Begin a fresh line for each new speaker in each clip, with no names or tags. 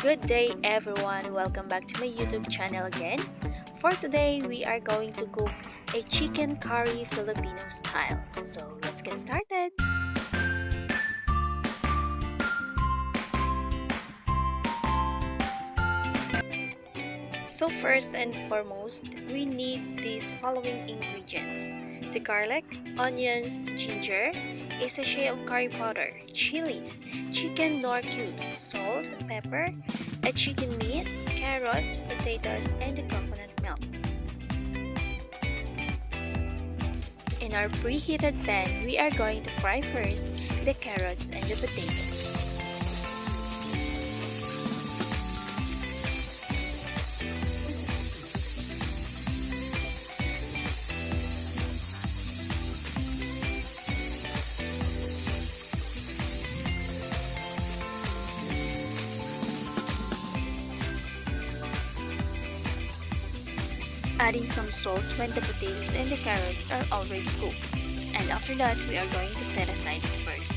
Good day everyone! Welcome back to my YouTube channel again. For today, we are going to cook a chicken curry Filipino style. So let's get started! So first and foremost, we need these following ingredients. The garlic, onions, ginger, a sachet of curry powder, chilies, chicken nor cubes, salt, pepper, a chicken meat, carrots, potatoes, and the coconut milk. In our preheated pan, we are going to fry first the carrots and the potatoes. Adding some salt when the potatoes and the carrots are already cooked. And after that, we are going to set aside it first.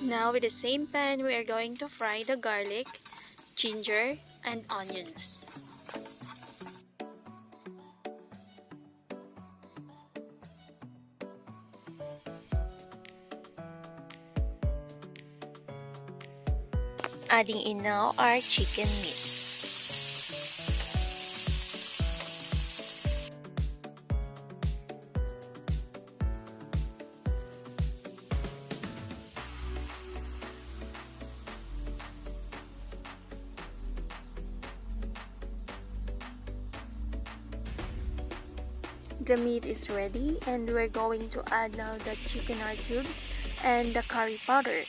Now with the same pan, we are going to fry the garlic, ginger, and onions. Adding in now our chicken meat. The meat is ready and we're going to add now the chicken cubes and the curry powder.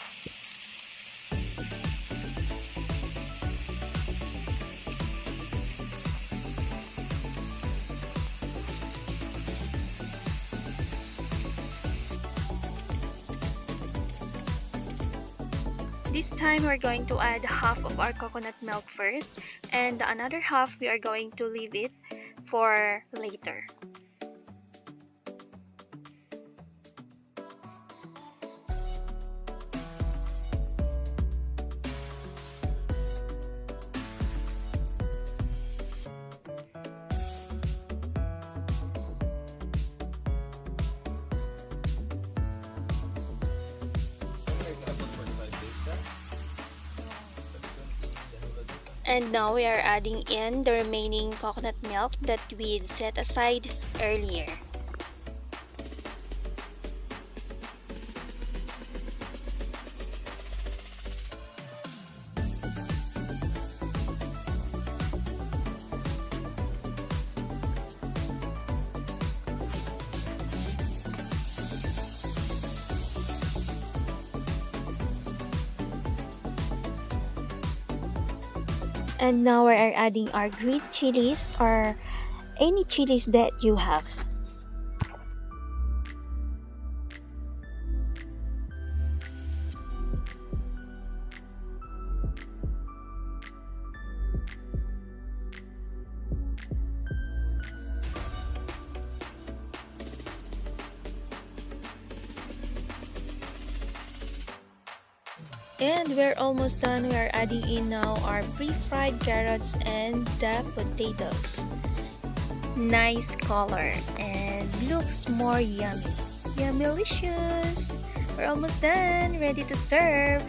This time we're going to add half of our coconut milk first, and the another half we are going to leave it for later. And now we are adding in the remaining coconut milk that we set aside earlier. And now we are adding our green chilies or any chilies that you have. And we're almost done. We are adding in now our pre-fried carrots and the potatoes. Nice color and looks more yummy. Yummylicious! We're almost done. Ready to serve.